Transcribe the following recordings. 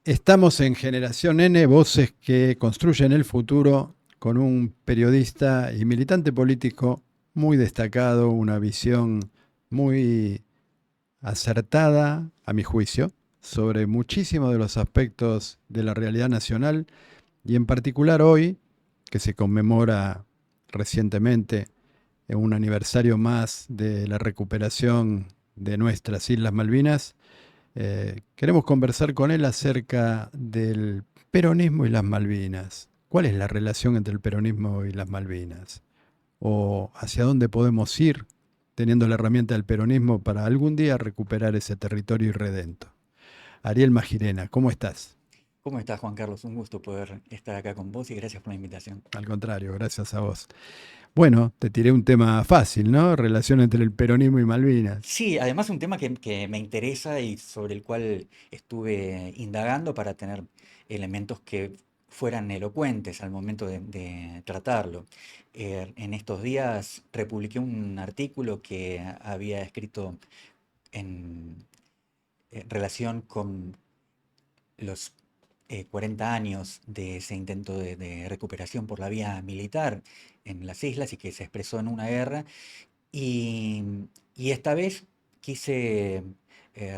Estamos en Generación N, voces que construyen el futuro con un periodista y militante político muy destacado, una visión muy acertada, a mi juicio, sobre muchísimos de los aspectos de la realidad nacional y en particular hoy, que se conmemora recientemente un aniversario más de la recuperación de nuestras Islas Malvinas. Queremos conversar con él acerca del peronismo y las Malvinas. ¿Cuál es la relación entre el peronismo y las Malvinas? ¿O hacia dónde podemos ir teniendo la herramienta del peronismo para algún día recuperar ese territorio irredento? Ariel Magirena, ¿cómo estás? ¿Cómo estás, Juan Carlos? Un gusto poder estar acá con vos y gracias por la invitación. Al contrario, gracias a vos. Bueno, te tiré un tema fácil, ¿no? Relación entre el peronismo y Malvinas. Sí, además un tema que me interesa y sobre el cual estuve indagando para tener elementos que fueran elocuentes al momento de tratarlo. En estos días republiqué un artículo que había escrito en relación con los 40 años de ese intento de recuperación por la vía militar en las islas y que se expresó en una guerra. Y, y esta vez quise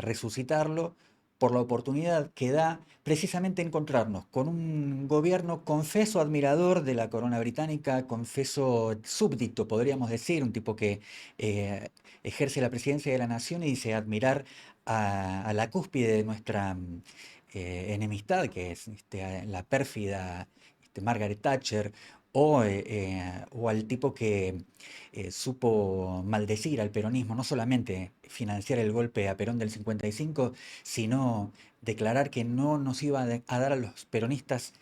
resucitarlo por la oportunidad que da precisamente encontrarnos con un gobierno confeso admirador de la corona británica, confeso súbdito, podríamos decir, un tipo que eh, ejerce la presidencia de la nación y dice admirar a la cúspide de nuestra enemistad, que es la pérfida Margaret Thatcher, o al tipo que supo maldecir al peronismo, no solamente financiar el golpe a Perón del 55, sino declarar que no nos iba a dar a los peronistas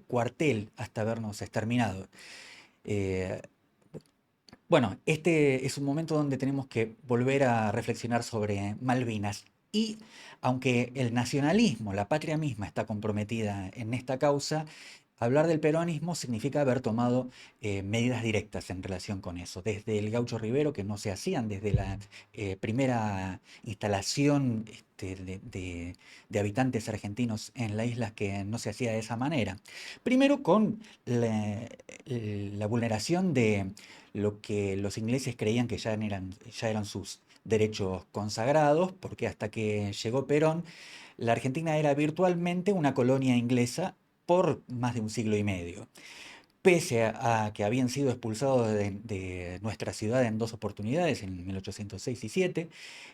cuartel hasta vernos exterminados. Eh, bueno, este es un momento donde tenemos que volver a reflexionar sobre Malvinas. Y aunque el nacionalismo, la patria misma está comprometida en esta causa, hablar del peronismo significa haber tomado medidas directas en relación con eso. Desde el Gaucho Rivero, que no se hacían, desde la primera instalación de habitantes argentinos en las islas, que no se hacía de esa manera. Primero con la vulneración de lo que los ingleses creían que ya eran sus derechos consagrados, porque hasta que llegó Perón, la Argentina era virtualmente una colonia inglesa por más de un siglo y medio. Pese a que habían sido expulsados de nuestra ciudad en dos oportunidades, en 1806 y 7,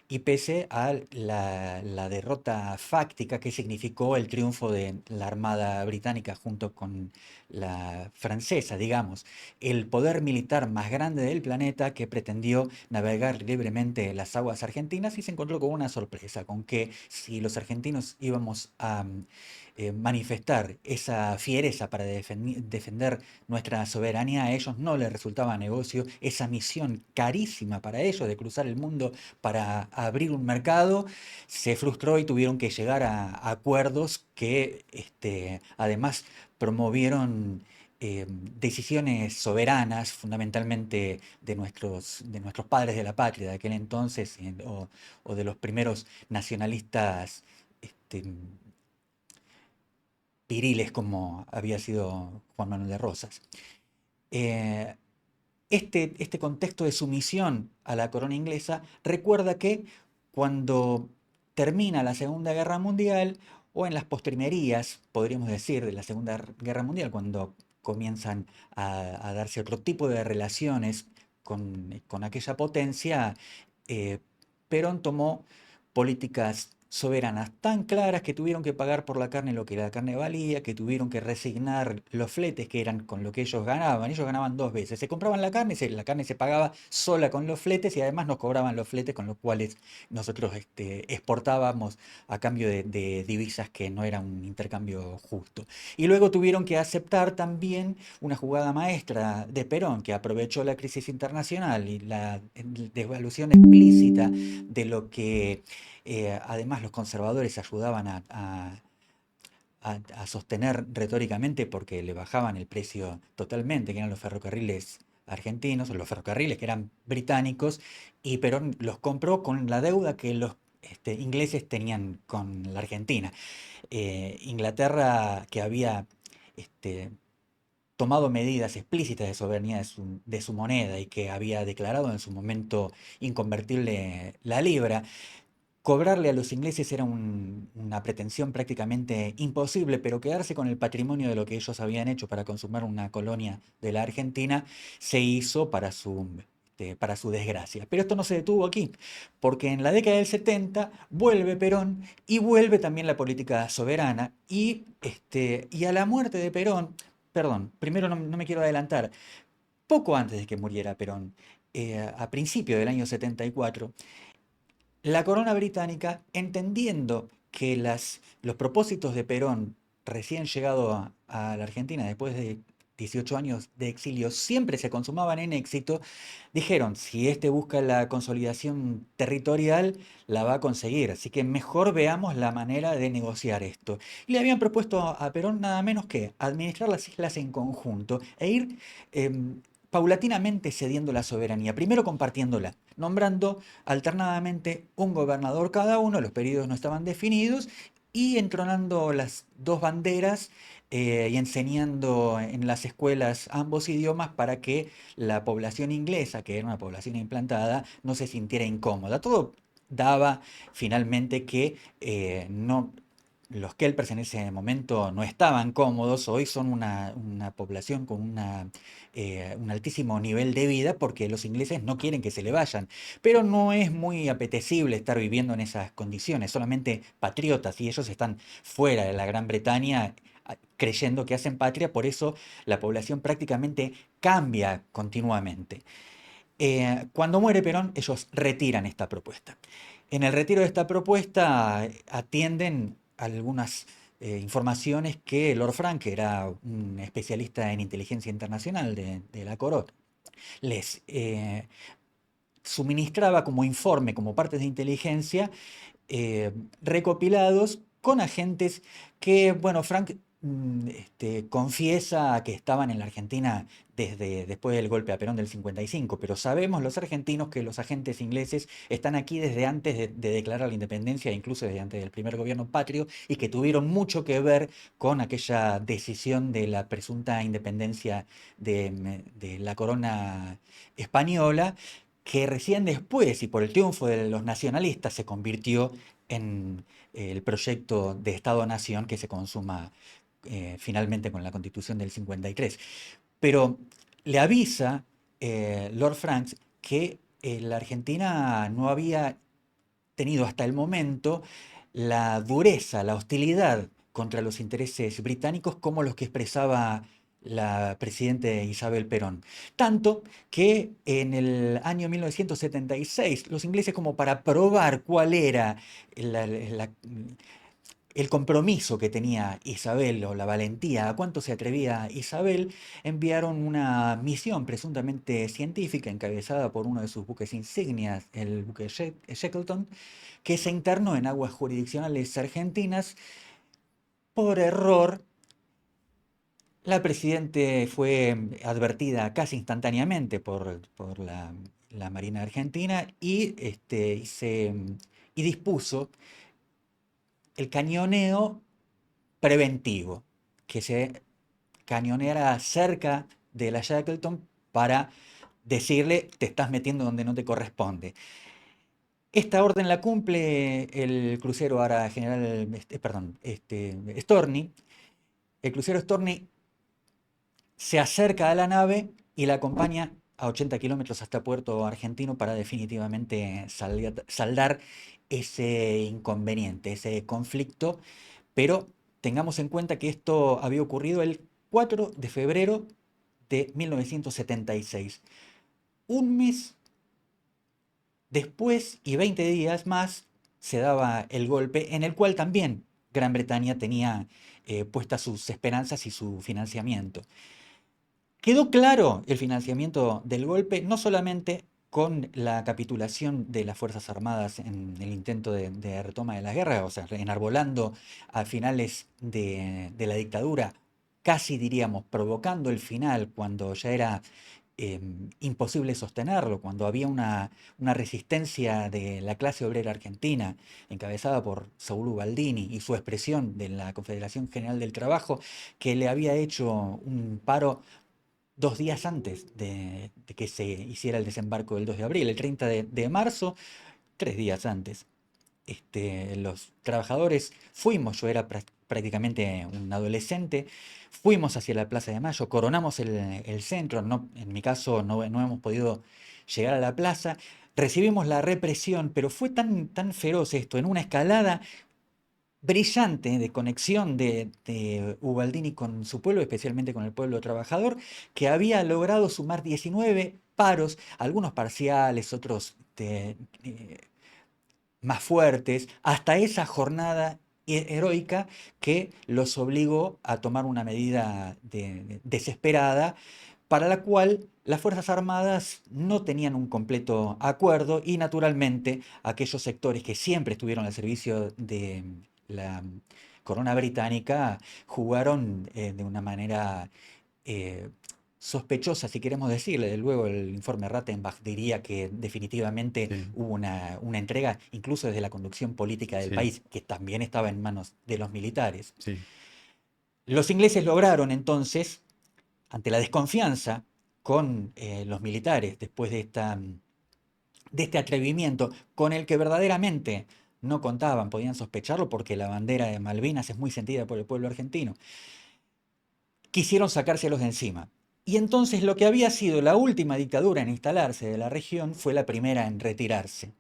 y pese a la derrota fáctica que significó el triunfo de la Armada Británica junto con la francesa, digamos, el poder militar más grande del planeta que pretendió navegar libremente las aguas argentinas y se encontró con una sorpresa, con que si los argentinos íbamos a manifestar esa fiereza para defender nuestra soberanía, a ellos no les resultaba negocio esa misión carísima para ellos de cruzar el mundo para abrir un mercado, se frustró y tuvieron que llegar a acuerdos que además promovieron decisiones soberanas, fundamentalmente de nuestros padres de la patria de aquel entonces, o de los primeros nacionalistas este, viriles como había sido Juan Manuel de Rosas. Eh, este contexto de sumisión a la corona inglesa recuerda que cuando termina la Segunda Guerra Mundial, o en las postrimerías, podríamos decir, de la Segunda Guerra Mundial, cuando comienzan a darse otro tipo de relaciones con aquella potencia, eh, Perón tomó políticas soberanas tan claras que tuvieron que pagar por la carne lo que la carne valía, que tuvieron que resignar los fletes que eran con lo que ellos ganaban. Ellos ganaban dos veces. Se compraban la carne, la carne se pagaba sola con los fletes y además nos cobraban los fletes con los cuales nosotros exportábamos a cambio de divisas que no era un intercambio justo. Y luego tuvieron que aceptar también una jugada maestra de Perón, que aprovechó la crisis internacional y la devaluación explícita de lo que además los conservadores ayudaban a sostener retóricamente porque le bajaban el precio totalmente, que eran los ferrocarriles argentinos, o los ferrocarriles que eran británicos, y Perón los compró con la deuda que los ingleses tenían con la Argentina. Inglaterra, que había este, tomado medidas explícitas de soberanía de su moneda y que había declarado en su momento inconvertible la libra, cobrarle a los ingleses era una pretensión prácticamente imposible, pero quedarse con el patrimonio de lo que ellos habían hecho para consumar una colonia de la Argentina se hizo para su desgracia. Pero esto no se detuvo aquí, porque en la década del 70 vuelve Perón y vuelve también la política soberana y a la muerte de Perón, perdón, primero no me quiero adelantar, poco antes de que muriera Perón, a principio del año 74, la corona británica, entendiendo que los propósitos de Perón, recién llegado a la Argentina después de 18 años de exilio, siempre se consumaban en éxito, dijeron, si este busca la consolidación territorial, la va a conseguir, así que mejor veamos la manera de negociar esto. Y le habían propuesto a Perón nada menos que administrar las islas en conjunto e ir paulatinamente cediendo la soberanía, primero compartiéndola, nombrando alternadamente un gobernador cada uno, los periodos no estaban definidos, y entronando las dos banderas y enseñando en las escuelas ambos idiomas para que la población inglesa, que era una población implantada, no se sintiera incómoda. Todo daba finalmente que no, los Kelpers en ese momento no estaban cómodos, hoy son una población con un altísimo nivel de vida porque los ingleses no quieren que se le vayan, pero no es muy apetecible estar viviendo en esas condiciones, solamente patriotas y ellos están fuera de la Gran Bretaña creyendo que hacen patria, por eso la población prácticamente cambia continuamente. Cuando muere Perón, ellos retiran esta propuesta. En el retiro de esta propuesta atienden algunas informaciones que Lord Frank, que era un especialista en inteligencia internacional de la Corot, les suministraba como informe, como partes de inteligencia, recopilados con agentes que, bueno, Frank confiesa que estaban en la Argentina desde después del golpe a Perón del 55, pero sabemos los argentinos que los agentes ingleses están aquí desde antes de declarar la independencia, incluso desde antes del primer gobierno patrio, y que tuvieron mucho que ver con aquella decisión de la presunta independencia de la corona española, que recién después, y por el triunfo de los nacionalistas, se convirtió en el proyecto de Estado-Nación que se consuma finalmente con la Constitución del 53. Pero le avisa Lord Franks que la Argentina no había tenido hasta el momento la dureza, la hostilidad contra los intereses británicos como los que expresaba la presidente Isabel Perón. Tanto que en el año 1976 los ingleses, como para probar cuál era el compromiso que tenía Isabel o la valentía, a cuánto se atrevía Isabel, enviaron una misión presuntamente científica encabezada por uno de sus buques insignias, el buque Shackleton, que se internó en aguas jurisdiccionales argentinas por error. La presidente fue advertida casi instantáneamente por la Marina Argentina y dispuso el cañoneo preventivo, que se cañoneara cerca de la Shackleton para decirle te estás metiendo donde no te corresponde. Esta orden la cumple el crucero ahora general, Storni. El crucero Storni se acerca a la nave y la acompaña a 80 kilómetros hasta Puerto Argentino para definitivamente saldar ese inconveniente, ese conflicto, pero tengamos en cuenta que esto había ocurrido el 4 de febrero de 1976. Un mes después y 20 días más se daba el golpe en el cual también Gran Bretaña tenía puestas sus esperanzas y su financiamiento. Quedó claro el financiamiento del golpe, no solamente con la capitulación de las Fuerzas Armadas en el intento de retoma de la guerra, o sea, enarbolando a finales de la dictadura, casi diríamos provocando el final cuando ya era imposible sostenerlo, cuando había una resistencia de la clase obrera argentina, encabezada por Saúl Ubaldini y su expresión de la Confederación General del Trabajo, que le había hecho un paro 2 días antes de que se hiciera el desembarco del 2 de abril, el 30 de marzo, 3 días antes. Los trabajadores fuimos, yo era prácticamente un adolescente, fuimos hacia la Plaza de Mayo, coronamos el centro, no, en mi caso no hemos podido llegar a la plaza, recibimos la represión, pero fue tan feroz esto, en una escalada brillante de conexión de Ubaldini con su pueblo, especialmente con el pueblo trabajador, que había logrado sumar 19 paros, algunos parciales, otros más fuertes, hasta esa jornada heroica que los obligó a tomar una medida desesperada, para la cual las Fuerzas Armadas no tenían un completo acuerdo y naturalmente aquellos sectores que siempre estuvieron al servicio de la corona británica jugaron de una manera eh, sospechosa, si queremos decirle. Luego el informe Rattenbach diría que definitivamente Sí, hubo una entrega, incluso desde la conducción política del sí, país, que también estaba en manos de los militares. sí, Los ingleses lograron entonces, ante la desconfianza con los militares, después de este atrevimiento con el que verdaderamente no contaban, podían sospecharlo porque la bandera de Malvinas es muy sentida por el pueblo argentino, quisieron sacárselos de encima. Y entonces lo que había sido la última dictadura en instalarse de la región fue la primera en retirarse.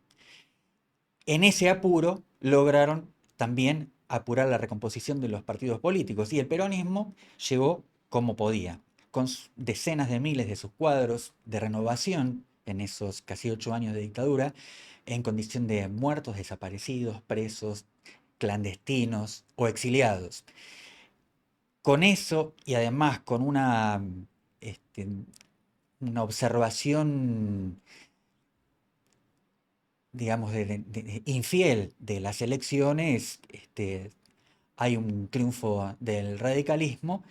En ese apuro lograron también apurar la recomposición de los partidos políticos y el peronismo llegó como podía, con decenas de miles de sus cuadros de renovación en esos casi 8 años de dictadura, en condición de muertos, desaparecidos, presos, clandestinos o exiliados. Con eso y además con este, una observación, digamos, infiel de las elecciones, hay un triunfo del radicalismo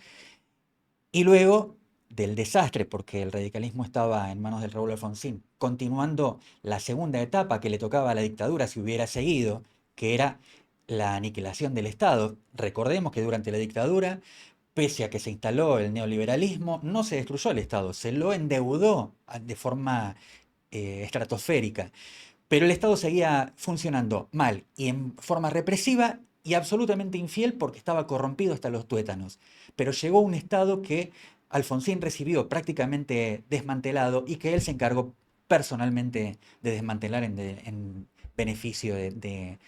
y luego del desastre, porque el radicalismo estaba en manos del Raúl Alfonsín, continuando la segunda etapa que le tocaba a la dictadura si hubiera seguido, que era la aniquilación del Estado. Recordemos que durante la dictadura, pese a que se instaló el neoliberalismo, no se destruyó el Estado, se lo endeudó de forma estratosférica. Pero el Estado seguía funcionando mal y en forma represiva y absolutamente infiel porque estaba corrompido hasta los tuétanos. Pero llegó un Estado que Alfonsín recibió prácticamente desmantelado y que él se encargó personalmente de desmantelar en beneficio de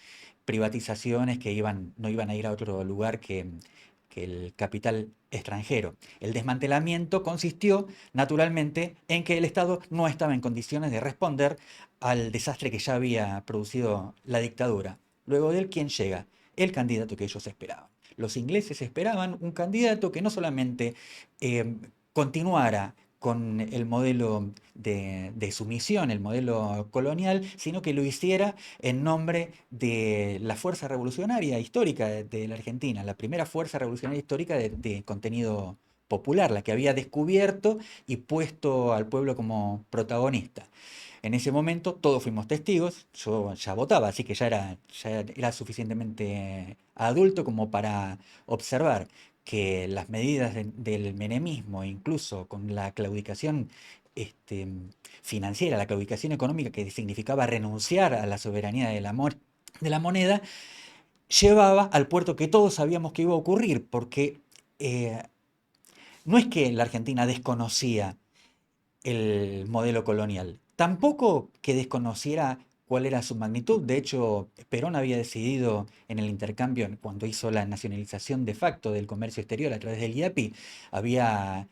privatizaciones que no iban a ir a otro lugar que el capital extranjero. El desmantelamiento consistió, naturalmente, en que el Estado no estaba en condiciones de responder al desastre que ya había producido la dictadura. Luego de él, ¿quién llega? El candidato que ellos esperaban. Los ingleses esperaban un candidato que no solamente eh, continuara con el modelo de sumisión, el modelo colonial, sino que lo hiciera en nombre de la fuerza revolucionaria histórica de la Argentina, la primera fuerza revolucionaria histórica de contenido popular, la que había descubierto y puesto al pueblo como protagonista. En ese momento todos fuimos testigos, yo ya votaba, así que ya era suficientemente adulto como para observar que las medidas del menemismo, incluso con la claudicación este, financiera, la claudicación económica que significaba renunciar a la soberanía de la moneda, llevaba al puerto que todos sabíamos que iba a ocurrir, porque no es que la Argentina desconocía el modelo colonial. Tampoco que desconociera cuál era su magnitud. De hecho, Perón había decidido en el intercambio, cuando hizo la nacionalización de facto del comercio exterior a través del IAPI, había,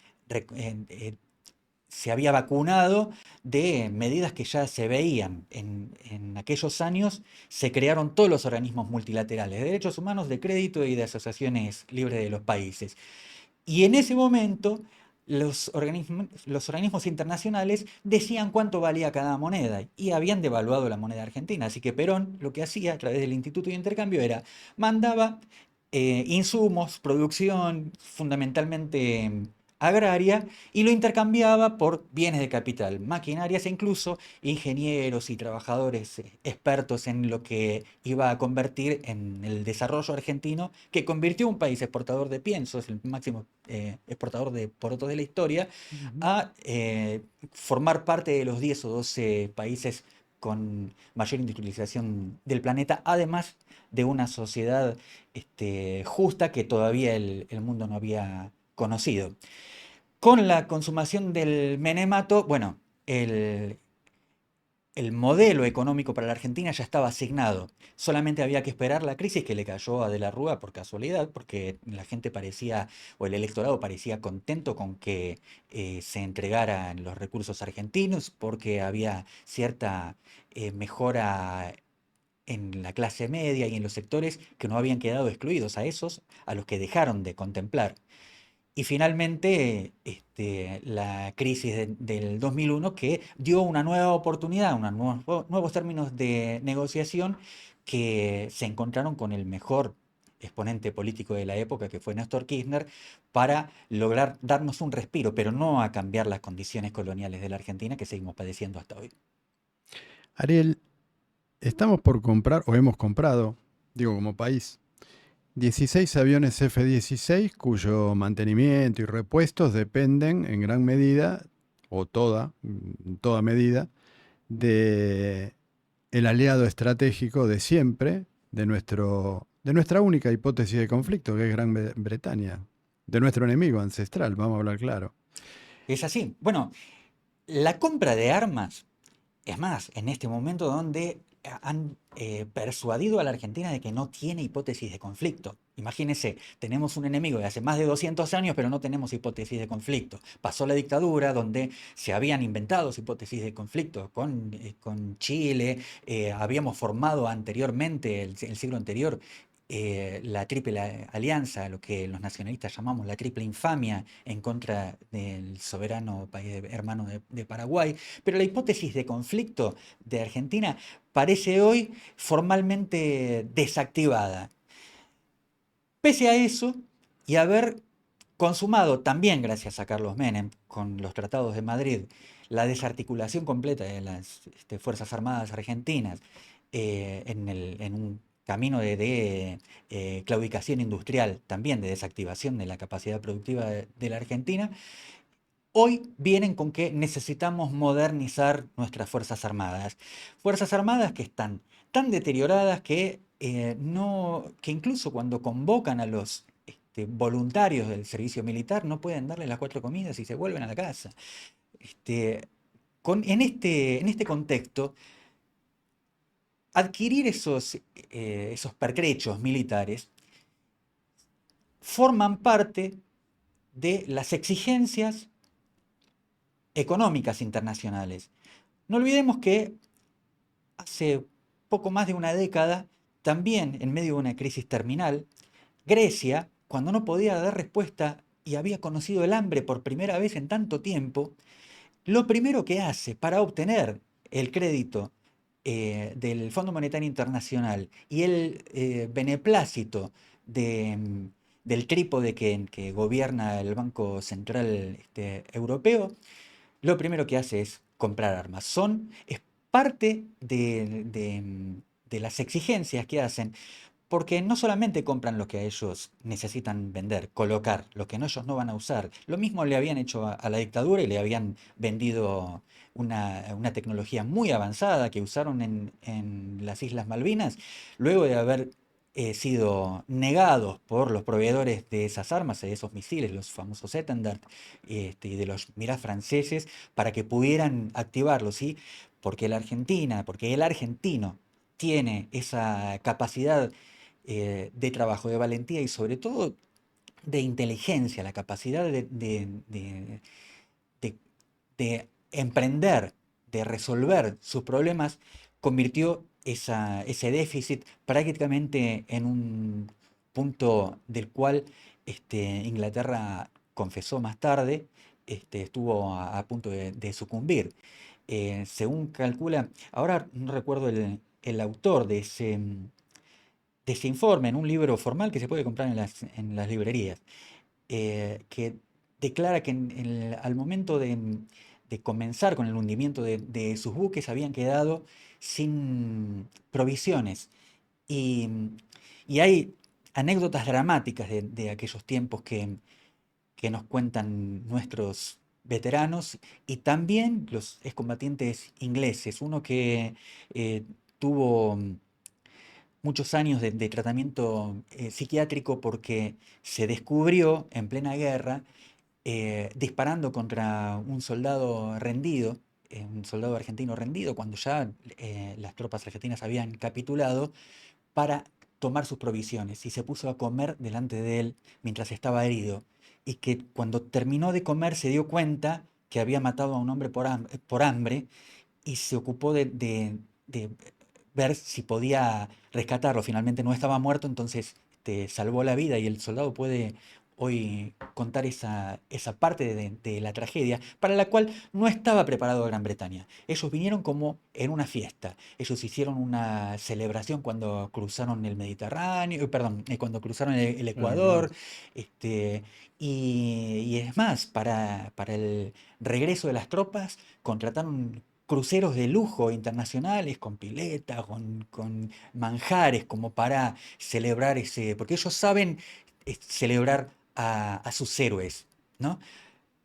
se había vacunado de medidas que ya se veían. En aquellos años se crearon todos los organismos multilaterales de derechos humanos, de crédito y de asociaciones libres de los países. Y en ese momento los organismos internacionales decían cuánto valía cada moneda y habían devaluado la moneda argentina. Así que Perón lo que hacía a través del Instituto de Intercambio era mandaba insumos, producción, fundamentalmente agraria y lo intercambiaba por bienes de capital, maquinarias e incluso ingenieros y trabajadores expertos en lo que iba a convertir en el desarrollo argentino, que convirtió un país exportador de piensos, el máximo exportador de porotos de la historia, Ujú. a formar parte de los 10 o 12 países con mayor industrialización del planeta, además de una sociedad justa que todavía el mundo no había conocido. Con la consumación del menemato, bueno, el modelo económico para la Argentina ya estaba asignado. Solamente había que esperar la crisis que le cayó a De la Rúa por casualidad, porque la gente parecía, o el electorado parecía contento con que se entregaran los recursos argentinos, porque había cierta mejora en la clase media y en los sectores que no habían quedado excluidos, a esos a los que dejaron de contemplar. Y finalmente, la crisis del 2001 que dio una nueva oportunidad, nuevos términos de negociación que se encontraron con el mejor exponente político de la época, que fue Néstor Kirchner, para lograr darnos un respiro, pero no a cambiar las condiciones coloniales de la Argentina que seguimos padeciendo hasta hoy. Ariel, estamos por comprar, o hemos comprado, digo como país, 16 aviones F-16 cuyo mantenimiento y repuestos dependen en gran medida, o en toda medida, de el aliado estratégico de siempre, de nuestra única hipótesis de conflicto, que es Gran Bretaña, de nuestro enemigo ancestral, vamos a hablar claro. Es así. Bueno, la compra de armas. Es más, en este momento donde han persuadido a la Argentina de que no tiene hipótesis de conflicto. Imagínense, tenemos un enemigo de hace más de 200 años, pero no tenemos hipótesis de conflicto. Pasó la dictadura donde se habían inventado hipótesis de conflicto con Chile, habíamos formado anteriormente, el siglo anterior, la triple alianza, lo que los nacionalistas llamamos la triple infamia en contra del soberano país hermano de Paraguay. Pero la hipótesis de conflicto de Argentina parece hoy formalmente desactivada. Pese a eso, y haber consumado también gracias a Carlos Menem con los tratados de Madrid, la desarticulación completa de las Fuerzas Armadas argentinas en un camino de claudicación industrial, también de desactivación de la capacidad productiva de la Argentina, hoy vienen con que necesitamos modernizar nuestras Fuerzas Armadas. Fuerzas Armadas que están tan deterioradas que incluso cuando convocan a los voluntarios del servicio militar no pueden darles las cuatro comidas y se vuelven a la casa. Este, en este contexto, adquirir esos pertrechos militares forman parte de las exigencias económicas internacionales. No olvidemos que hace poco más de una década, también en medio de una crisis terminal, Grecia, cuando no podía dar respuesta y había conocido el hambre por primera vez en tanto tiempo, lo primero que hace para obtener el crédito del Fondo Monetario Internacional y el beneplácito del trípode que gobierna el Banco Central Europeo, lo primero que hace es comprar armas. Es parte de las exigencias que hacen, porque no solamente compran lo que ellos necesitan vender, colocar, lo que ellos no van a usar. Lo mismo le habían hecho a la dictadura y le habían vendido una tecnología muy avanzada que usaron en las Islas Malvinas, luego de haber sido negados por los proveedores de esas armas, de esos misiles, los famosos Etendard, y de los Mirage franceses, para que pudieran activarlos, ¿sí? Porque el argentino tiene esa capacidad de trabajo, de valentía y sobre todo de inteligencia, la capacidad de- de emprender, de resolver sus problemas, convirtió ese déficit prácticamente en un punto del cual Inglaterra confesó más tarde, estuvo a punto de sucumbir. Según calcula, ahora no recuerdo el autor de ese informe en un libro formal que se puede comprar en las librerías, que declara que al momento de comenzar con el hundimiento de sus buques habían quedado sin provisiones. Y, y hay anécdotas dramáticas de aquellos tiempos que nos cuentan nuestros veteranos y también los excombatientes ingleses. Uno que tuvo muchos años de tratamiento psiquiátrico porque se descubrió en plena guerra disparando contra un soldado rendido, un soldado argentino rendido, cuando ya las tropas argentinas habían capitulado, para tomar sus provisiones y se puso a comer delante de él mientras estaba herido y que cuando terminó de comer se dio cuenta que había matado a un hombre por hambre y se ocupó de ver si podía rescatarlo. Finalmente no estaba muerto, entonces salvó la vida y el soldado puede hoy contar esa parte de la tragedia para la cual no estaba preparado Gran Bretaña. Ellos vinieron como en una fiesta. Ellos hicieron una celebración cuando cruzaron el Mediterráneo, perdón, cuando cruzaron el Ah, claro. Ecuador. este, y es más, para el regreso de las tropas contrataron cruceros de lujo internacionales con pileta, con manjares, como para celebrar ese, porque ellos saben celebrar a sus héroes, ¿no?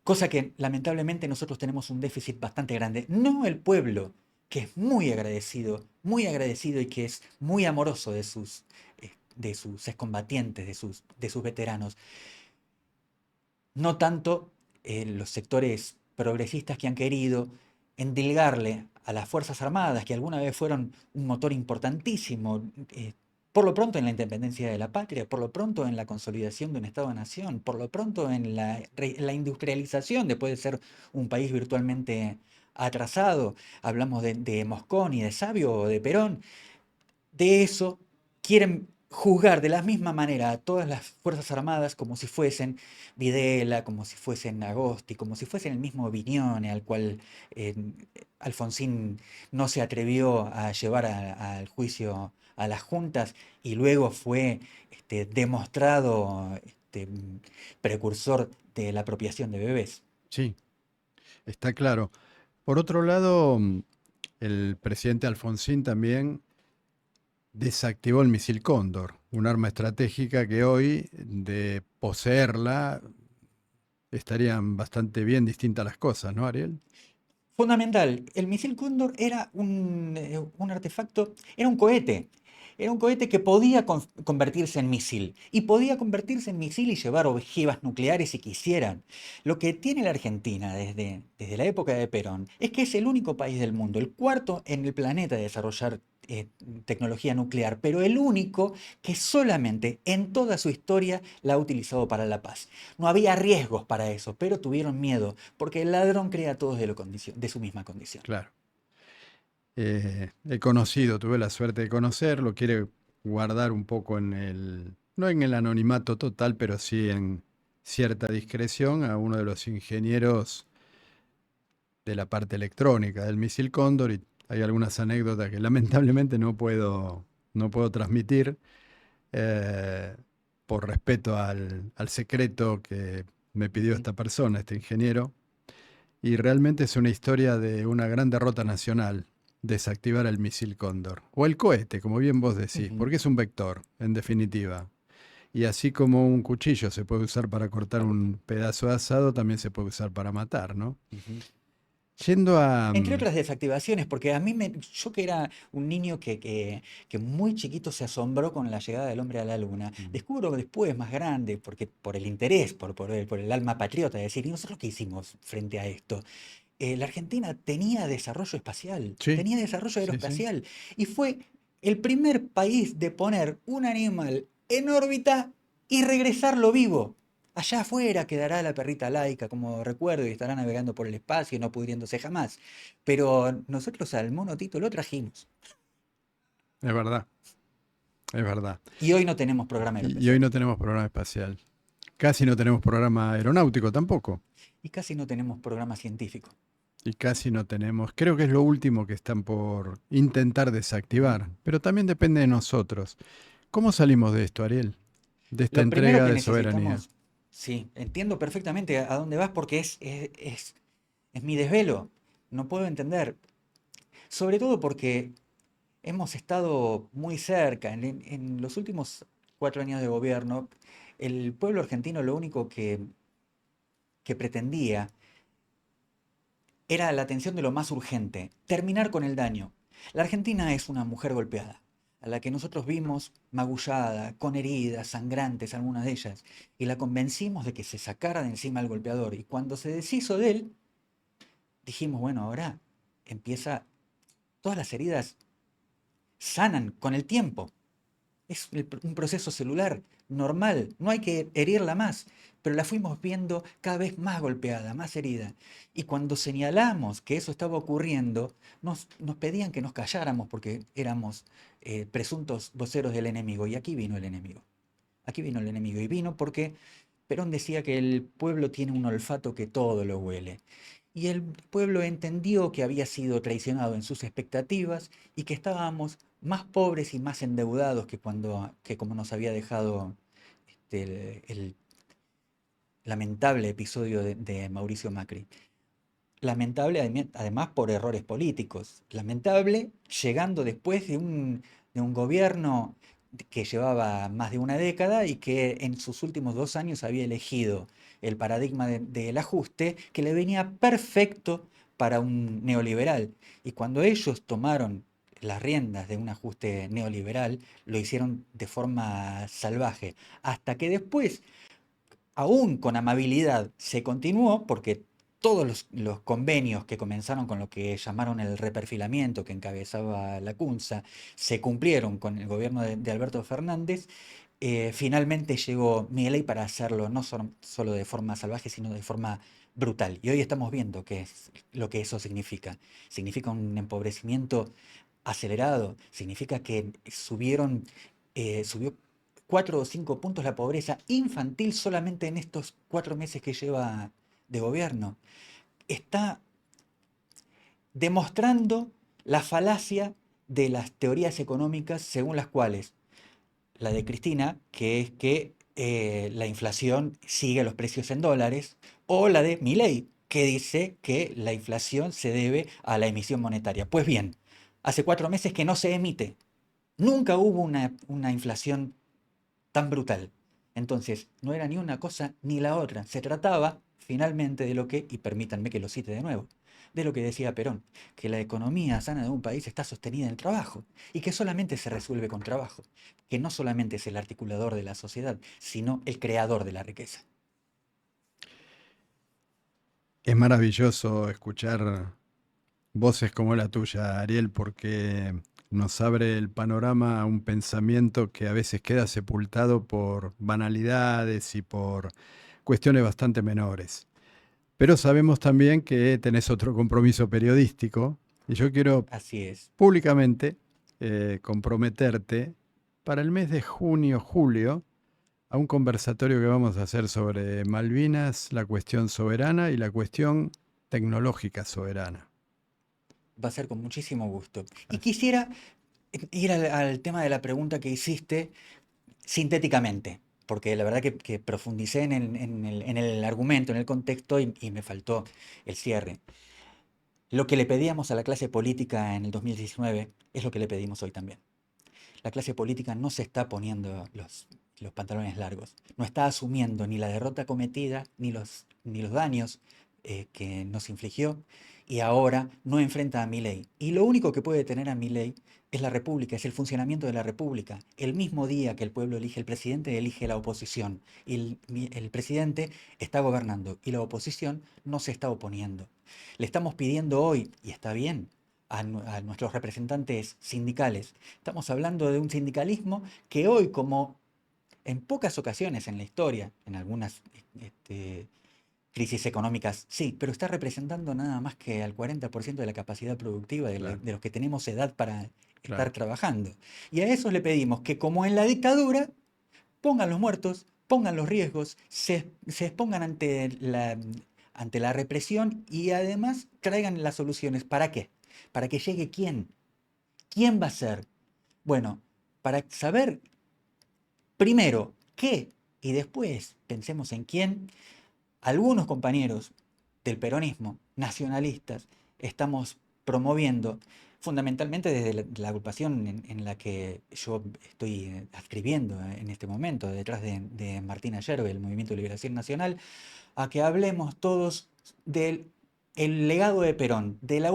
Cosa que lamentablemente nosotros tenemos un déficit bastante grande. No el pueblo, que es muy agradecido y que es muy amoroso de sus excombatientes, de sus veteranos. No tanto los sectores progresistas que han querido endilgarle a las Fuerzas Armadas, que alguna vez fueron un motor importantísimo, por lo pronto en la independencia de la patria, por lo pronto en la consolidación de un Estado-nación, por lo pronto en la industrialización después de ser un país virtualmente atrasado. Hablamos de Mosconi, de Sabio o de Perón. De eso quieren juzgar de la misma manera a todas las Fuerzas Armadas como si fuesen Videla, como si fuesen Agosti, como si fuesen el mismo Vignone al cual eh, Alfonsín no se atrevió a llevar al juicio a las juntas y luego fue demostrado precursor de la apropiación de bebés. Sí, está claro. Por otro lado, el presidente Alfonsín también desactivó el misil Cóndor, un arma estratégica que hoy, de poseerla, estarían bastante bien distintas las cosas, ¿no, Ariel? Fundamental, el misil Cóndor era un artefacto, era un cohete. Era un cohete que podía convertirse en misil. Y podía convertirse en misil y llevar ojivas nucleares si quisieran. Lo que tiene la Argentina desde la época de Perón es que es el único país del mundo, el cuarto en el planeta de desarrollar tecnología nuclear, pero el único que solamente en toda su historia la ha utilizado para la paz. No había riesgos para eso, pero tuvieron miedo, porque el ladrón crea a todos de su misma condición. Claro. He conocido, tuve la suerte de conocerlo, quiere guardar un poco en no en el anonimato total, pero sí en cierta discreción a uno de los ingenieros de la parte electrónica del misil Cóndor y hay algunas anécdotas que lamentablemente no puedo transmitir eh, por respeto al secreto que me pidió Ujú. esta persona, este ingeniero. Y realmente es una historia de una gran derrota nacional, desactivar el misil Cóndor. O el cohete, como bien vos decís, Ujú. porque es un vector, en definitiva. Y así como un cuchillo se puede usar para cortar un pedazo de asado, también se puede usar para matar, ¿no? Ujú. Yendo a... Entre otras desactivaciones, porque yo que era un niño que muy chiquito se asombró con la llegada del hombre a la luna, Mm. descubro después, más grande, porque por el interés, por el alma patriota, de decir, ¿y nosotros qué hicimos frente a esto? La Argentina Sí, tenía desarrollo sí, sí. aeroespacial, y fue el primer país de poner un animal en órbita y regresarlo vivo. Allá afuera quedará la perrita laica, como recuerdo, y estará navegando por el espacio, no pudriéndose jamás. Pero nosotros al mono Tito lo trajimos. Es verdad, es verdad. Y hoy no tenemos programa Y hoy aeroespacial. no tenemos programa espacial. Casi no tenemos programa aeronáutico tampoco. Y casi no tenemos programa científico. Y casi no tenemos, creo que es lo último que están por intentar Ujú. desactivar, pero también depende de nosotros. ¿Cómo salimos de esto, Ariel? De esta Lo primero entrega que de soberanía. necesitamos Sí, entiendo perfectamente a dónde vas porque es mi desvelo. No puedo entender. Sobre todo porque hemos estado muy cerca. En los últimos 4 años de gobierno, el pueblo argentino lo único que pretendía era la atención de lo más urgente, terminar con el daño. La Argentina es una mujer golpeada, a la que nosotros vimos magullada, con heridas, sangrantes, algunas de ellas, y la convencimos de que se sacara de encima al golpeador. Y cuando se deshizo de él, dijimos, bueno, ahora empieza, todas las heridas sanan con el tiempo. Es un proceso celular normal, no hay que herirla más, pero la fuimos viendo cada vez más golpeada, más herida. Y cuando señalamos que eso estaba ocurriendo, nos pedían que nos calláramos porque éramos presuntos voceros del enemigo. Y aquí vino el enemigo. Aquí vino el enemigo. Y vino porque Perón decía que el pueblo tiene un olfato que todo lo huele. Y el pueblo entendió que había sido traicionado en sus expectativas y que estábamos más pobres y más endeudados que como nos había dejado el lamentable episodio de Mauricio Macri. Lamentable además por errores políticos. Lamentable llegando después de un gobierno que llevaba más de una década y que en sus últimos 2 años había elegido el paradigma del ajuste que le venía perfecto para un neoliberal. Y cuando ellos tomaron las riendas de un ajuste neoliberal, lo hicieron de forma salvaje. Hasta que después, aún con amabilidad, se continuó porque todos los convenios que comenzaron con lo que llamaron el reperfilamiento que encabezaba la CUNSA se cumplieron con el gobierno de Alberto Fernández. Finalmente llegó Milei para hacerlo no solo de forma salvaje, sino de forma brutal. Y hoy estamos viendo qué es lo que eso significa. Significa un empobrecimiento acelerado, significa que subió 4 o 5 puntos la pobreza infantil solamente en estos 4 meses que lleva de gobierno. Está demostrando la falacia de las teorías económicas según las cuales la de Cristina, que es que la inflación sigue los precios en dólares, o la de Milei, que dice que la inflación se debe a la emisión monetaria. Pues bien, hace 4 meses que no se emite. Nunca hubo una inflación tan brutal. Entonces, no era ni una cosa ni la otra. Se trataba finalmente de lo que, y permítanme que lo cite de nuevo, de lo que decía Perón, que la economía sana de un país está sostenida en el trabajo y que solamente se resuelve con trabajo, que no solamente es el articulador de la sociedad, sino el creador de la riqueza. Es maravilloso escuchar voces como la tuya, Ariel, porque nos abre el panorama a un pensamiento que a veces queda sepultado por banalidades y por cuestiones bastante menores. Pero sabemos también que tenés otro compromiso periodístico y yo quiero Así es. públicamente comprometerte para el mes de junio, julio, a un conversatorio que vamos a hacer sobre Malvinas, la cuestión soberana y la cuestión tecnológica soberana. Va a ser con muchísimo gusto. Y quisiera ir al tema de la pregunta que hiciste sintéticamente, porque la verdad que profundicé en el argumento, en el contexto y me faltó el cierre. Lo que le pedíamos a la clase política en el 2019 es lo que le pedimos hoy también. La clase política no se está poniendo los pantalones largos, no está asumiendo ni la derrota cometida ni los daños que nos infligió y ahora no enfrenta a Milei. Y lo único que puede tener a Milei es la República, es el funcionamiento de la República. El mismo día que el pueblo elige el presidente, elige la oposición. Y el presidente está gobernando y la oposición no se está oponiendo. Le estamos pidiendo hoy, y está bien, a nuestros representantes sindicales. Estamos hablando de un sindicalismo que hoy, como en pocas ocasiones en la historia, en algunas crisis económicas, sí, pero está representando nada más que al 40% de la capacidad productiva Claro, de los que tenemos edad para estar claro. trabajando. Y a esos le pedimos que, como en la dictadura, pongan los muertos, pongan los riesgos, se expongan ante la represión y además traigan las soluciones. ¿Para qué? Para que llegue quién. ¿Quién va a ser? Bueno, para saber primero qué y después pensemos en quién algunos compañeros del peronismo, nacionalistas, estamos promoviendo, fundamentalmente desde la agrupación en la que yo estoy adscribiendo en este momento, detrás de Martín Ayerbe, el Movimiento de Liberación Nacional, a que hablemos todos del el legado de Perón, del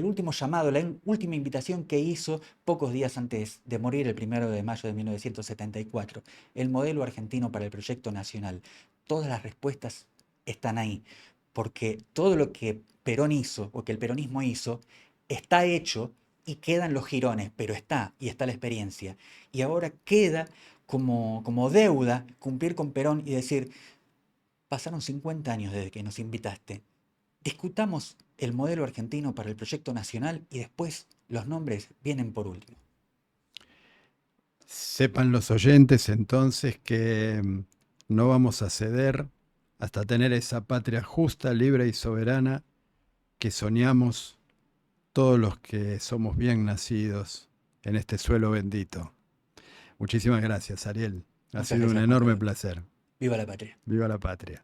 último llamado, la última invitación que hizo pocos días antes de morir, el 1 de mayo de 1974, el modelo argentino para el proyecto nacional. Todas las respuestas están ahí, porque todo lo que Perón hizo, o que el peronismo hizo, está hecho y quedan los jirones, pero está, y está la experiencia. Y ahora queda como deuda cumplir con Perón y decir, pasaron 50 años desde que nos invitaste. Discutamos el modelo argentino para el proyecto nacional y después los nombres vienen por último. Sepan los oyentes entonces que no vamos a ceder hasta tener esa patria justa, libre y soberana que soñamos todos los que somos bien nacidos en este suelo bendito. Muchísimas gracias, Ariel. Ha Muchas sido un gracias, Juan enorme Pablo. placer. Viva la patria. Viva la patria.